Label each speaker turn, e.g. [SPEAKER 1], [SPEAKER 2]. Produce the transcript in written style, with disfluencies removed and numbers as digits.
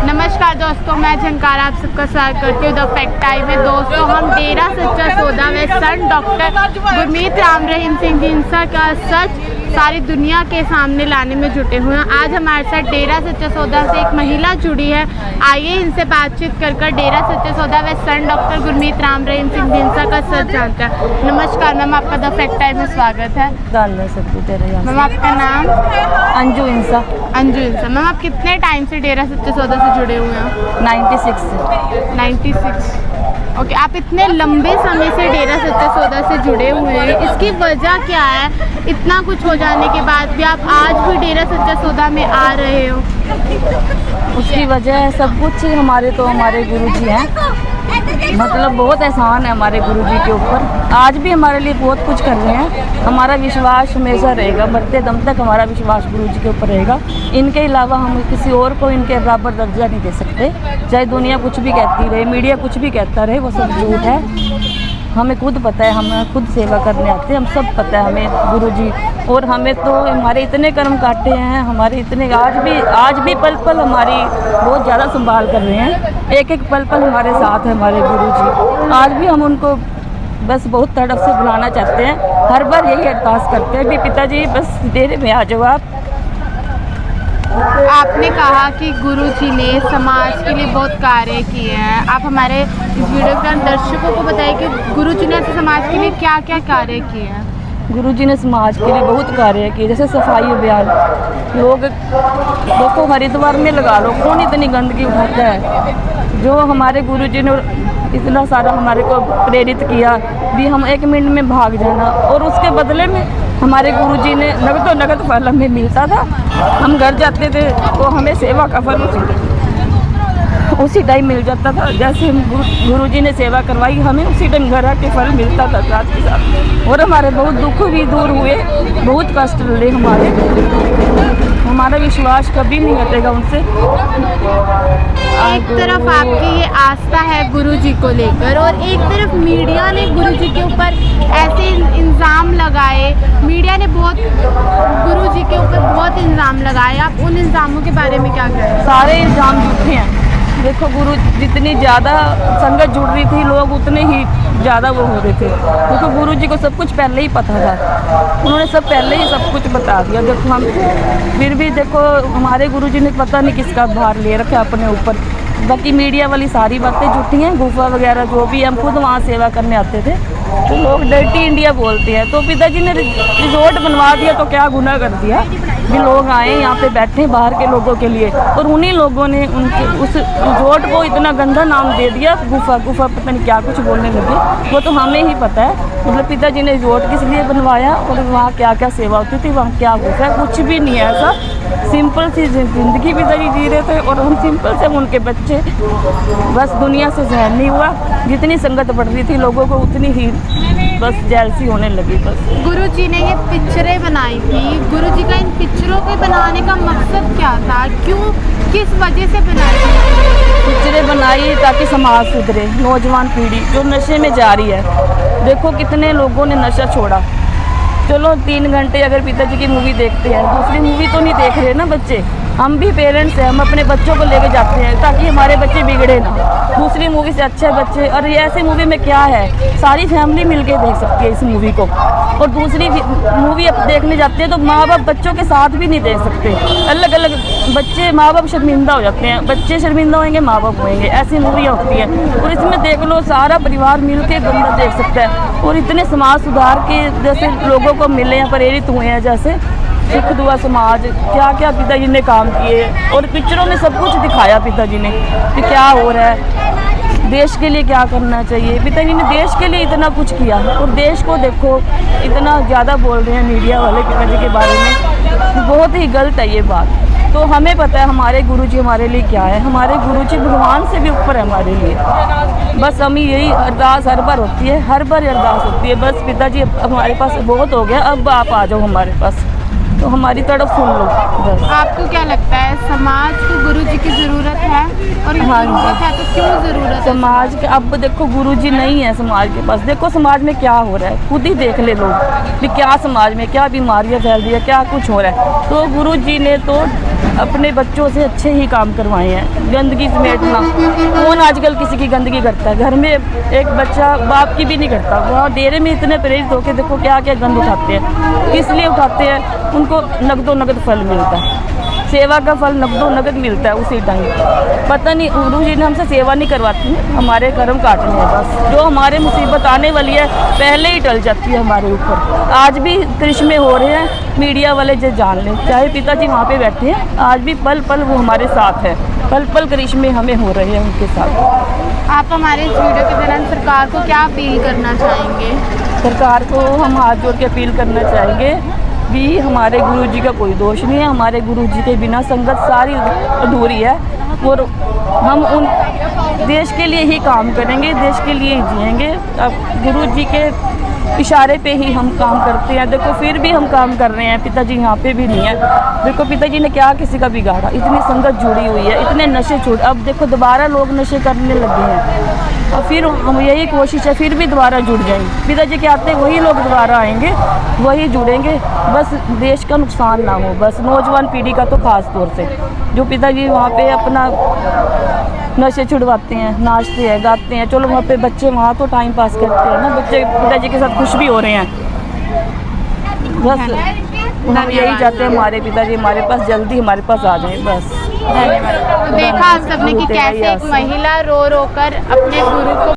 [SPEAKER 1] नमस्कार दोस्तों, मैं झंकार आप सबका स्वागत करती हूँ द फैक्ट टाइम में। दोस्तों, हम डेरा सच्चा सौदा में सन डॉक्टर गुरमीत राम रहीम सिंह ढींडसा का सच सारी दुनिया के सामने लाने में जुटे हुए हैं। आज हमारे साथ डेरा सच्चा सौदा से एक महिला जुड़ी है। आइए इनसे बातचीत कर डेरा सच्चा सौदा व सन डॉक्टर गुरमीत राम रहीम सिंह ढींडसा का सच जानते हैं। नमस्कार मैम, आपका द फैक्ट टाइम में स्वागत है। मैम, आपका नाम?
[SPEAKER 2] अंजू इंसा।
[SPEAKER 1] अंजू इंसा। मैम, आप कितने टाइम से डेरा सच्चा सौदा से जुड़े हुए हैं?
[SPEAKER 2] 96 से।
[SPEAKER 1] 96। ओके, आप इतने लंबे समय से डेरा सच्चा सौदा से जुड़े हुए हैं, इसकी वजह क्या है? इतना कुछ हो जाने के बाद भी आप आज भी डेरा सच्चा सौदा में आ रहे हो?
[SPEAKER 2] उसकी वजह है सब कुछ हमारे गुरुजी हैं। मतलब बहुत एहसान है हमारे गुरुजी के ऊपर। आज भी हमारे लिए बहुत कुछ कर रहे हैं। हमारा विश्वास हमेशा रहेगा, मरते दम तक हमारा विश्वास गुरुजी के ऊपर रहेगा। इनके अलावा हम किसी और को इनके बराबर दर्जा नहीं दे सकते। चाहे दुनिया कुछ भी कहती रहे, मीडिया कुछ भी कहता रहे, वो सब झूठ है। हमें खुद पता है, हम खुद सेवा करने आते हैं, हम सब पता है हमें गुरुजी। और हमें तो हमारे इतने कर्म काटे हैं, हमारे इतने आज भी पल पल हमारी बहुत ज़्यादा संभाल कर रहे हैं। एक एक पल पल हमारे साथ है हमारे गुरुजी। आज भी हम उनको बस बहुत तड़प से बुलाना चाहते हैं। हर बार यही अरदास करते हैं भी पिताजी बस डेरे में आ जाओ आप।
[SPEAKER 1] आपने कहा कि गुरुजी ने समाज के लिए बहुत कार्य किए हैं। आप हमारे इस वीडियो के दर्शकों को बताइए कि गुरुजी ने ऐसे समाज के लिए क्या क्या कार्य किए हैं?
[SPEAKER 2] गुरुजी ने समाज के लिए बहुत कार्य किए, जैसे सफाई अभियान। लोग देखो हरिद्वार में लगा लो, कौन इतनी गंदगी उठाता है। जो हमारे गुरुजी ने इतना सारा हमारे को प्रेरित किया भी हम 1 मिनट में भाग जाना, और उसके बदले में हमारे गुरुजी ने नगद फल हमें मिलता था। हम घर जाते थे तो हमें सेवा का फल उसी टाइम मिल जाता था। जैसे हम गुरुजी ने सेवा करवाई, हमें उसी टाइम घर आके फल मिलता था साथ के साथ। और हमारे बहुत दुख भी दूर हुए, बहुत कष्ट लड़े हमारा विश्वास कभी नहीं हटेगा उनसे।
[SPEAKER 1] एक तरफ आपकी ये आस्था है गुरुजी को लेकर, और एक तरफ मीडिया ने गुरुजी के ऊपर ऐसे इल्ज़ाम लगाए। मीडिया ने गुरुजी के ऊपर बहुत इल्ज़ाम लगाए। आप उन इल्ज़ामों के बारे में क्या कहें?
[SPEAKER 2] सारे इल्ज़ाम झूठे हैं। देखो जितनी ज़्यादा संगत जुड़ रही थी, लोग उतने ही ज़्यादा वो हो रहे थे। देखो गुरुजी को सब कुछ पहले ही पता था, उन्होंने पहले ही सब कुछ बता दिया। देखो हम फिर भी देखो हमारे गुरुजी ने पता नहीं किसका भार ले रखा अपने ऊपर। बाकी मीडिया वाली सारी बातें झूठी हैं। गुफा वगैरह जो भी, हम खुद वहाँ सेवा करने आते थे तो लोग डर्टी इंडिया बोलते हैं। तो पिताजी ने रिजॉर्ट बनवा दिया तो क्या गुनाह कर दिया भी लोग आए यहाँ पे बैठे बाहर के लोगों के लिए, और उन्हीं लोगों ने उनके उस रिजॉर्ट को इतना गंदा नाम दे दिया, गुफा पता नहीं क्या कुछ बोलने लगे। वो तो हमें ही पता है। मतलब पिताजी ने रिजॉर्ट किस लिए बनवाया और वहाँ क्या क्या सेवा होती थी, वहाँ क्या गुफा है, कुछ भी नहीं है ऐसा। सिंपल सी ज़िंदगी पिताजी जी रहे थे और हम सिंपल से उनके बच्चे। बस दुनिया से जहर नहीं हुआ। जितनी संगत बढ़ रही थी लोगों को उतनी ही बस जेलसी होने लगी। बस
[SPEAKER 1] गुरुजी ने ये पिक्चरें बनाई थी, गुरुजी का इन पिक्चरों के बनाने का मकसद क्या था? क्यों, किस वजह से बनाई थी?
[SPEAKER 2] पिक्चरें बनाई ताकि समाज सुधरे। नौजवान पीढ़ी जो नशे में जा रही है, देखो कितने लोगों ने नशा छोड़ा। चलो 3 घंटे अगर पिताजी की मूवी देखते हैं, दूसरी मूवी तो नहीं देख रहे ना बच्चे। हम भी पेरेंट्स हैं, हम अपने बच्चों को लेके जाते हैं ताकि हमारे बच्चे बिगड़े ना। दूसरी मूवी से अच्छे बच्चे, और ये ऐसी मूवी में क्या है, सारी फैमिली मिलके देख सकती है इस मूवी को। और दूसरी मूवी अब देखने जाते हैं तो माँ बाप बच्चों के साथ भी नहीं देख सकते। अलग अलग बच्चे, माँ बाप शर्मिंदा हो जाते हैं। बच्चे शर्मिंदा होंगे, माँ बाप होंगे, ऐसी मूवियाँ होती हैं। और इसमें देख लो सारा परिवार मिल के बंदा देख सकता है। और इतने समाज सुधार के जैसे लोगों को मिले हैं, प्रेरित हुए हैं, जैसे सिख दुआ समाज, क्या क्या पिताजी ने काम किए। और पिक्चरों में सब कुछ दिखाया पिताजी ने कि क्या हो रहा है, देश के लिए क्या करना चाहिए। पिताजी ने देश के लिए इतना कुछ किया, और देश को देखो इतना ज़्यादा बोल रहे हैं मीडिया वाले पिताजी के बारे में। बहुत ही गलत है ये बात। तो हमें पता है हमारे गुरुजी हमारे लिए क्या है। हमारे गुरुजी भगवान से भी ऊपर है हमारे लिए। बस हमें यही अरदास हर बार होती है, हर बार अरदास होती है, बस पिताजी हमारे पास बहुत हो गया, अब आप आ जाओ हमारे पास। तो हमारी तड़प सुन लो बस।
[SPEAKER 1] आपको क्या लगता है समाज को गुरु जी की ज़रूरत है, और
[SPEAKER 2] हाँ जी।
[SPEAKER 1] ज़रूरत है तो क्यों ज़रूरत है?
[SPEAKER 2] समाज के अब देखो गुरुजी नहीं है समाज के पास। देखो समाज में क्या हो रहा है, खुद ही देख ले लोग कि क्या समाज में क्या बीमारियां फैल रही है, क्या कुछ हो रहा है। तो गुरुजी ने तो अपने बच्चों से अच्छे ही काम करवाए हैं। गंदगी समेटना, कौन आजकल किसी की गंदगी करता है? घर में एक बच्चा बाप की भी नहीं करता। वहाँ डेरे में इतने प्रेरित होकर देखो क्या क्या गंद उठाते हैं। किस लिए उठाते हैं? उनको नगदो नगद फल मिलता है, सेवा का फल नगदो नगद मिलता है उसी टाइम। पता नहीं गुरु जी ने हमसे सेवा नहीं करवाती है, हमारे कर्म काटने हैं बस। जो हमारे मुसीबत आने वाली है पहले ही टल जाती है हमारे ऊपर। आज भी करिश्मे हो रहे हैं, मीडिया वाले जो जान लें, चाहे पिताजी वहाँ पे बैठे हैं, आज भी पल पल वो हमारे साथ है। पल पल करिश्मे हमें हो रहे हैं उनके साथ।
[SPEAKER 1] आप हमारे इस वीडियो के दौरान सरकार को क्या अपील करना चाहेंगे?
[SPEAKER 2] सरकार को हम हाथ जोड़ के अपील करना चाहेंगे भी हमारे गुरुजी का कोई दोष नहीं है। हमारे गुरुजी के बिना संगत सारी अधूरी है, और हम उन देश के लिए ही काम करेंगे, देश के लिए ही जिएंगे। अब गुरुजी के इशारे पे ही हम काम करते हैं। देखो फिर भी हम काम कर रहे हैं, पिताजी यहाँ पे भी नहीं है। देखो पिताजी ने क्या किसी का बिगाड़ा, इतनी संगत जुड़ी हुई है, इतने नशे छूट। अब देखो दोबारा लोग नशे करने लगे हैं, और फिर हम यही कोशिश है फिर भी दोबारा जुड़ जाएंगे। पिताजी के आते वही लोग दोबारा आएंगे, वही जुड़ेंगे। बस देश का नुकसान ना हो, बस नौजवान पीढ़ी का तो खास तौर से। जो पिताजी वहाँ पे अपना नशे छुड़वाते हैं, नाचते हैं, गाते हैं, चलो वहाँ पे बच्चे वहाँ तो टाइम पास करते हैं ना, बच्चे पिताजी के साथ खुश भी हो रहे हैं। बस हम यही चाहते हैं हमारे पिताजी हमारे पास जल्दी हमारे पास आ जाएं बस।
[SPEAKER 1] धन्यवाद। तो देखा आप सबने कि कैसे एक महिला रो रो कर अपने गुरु को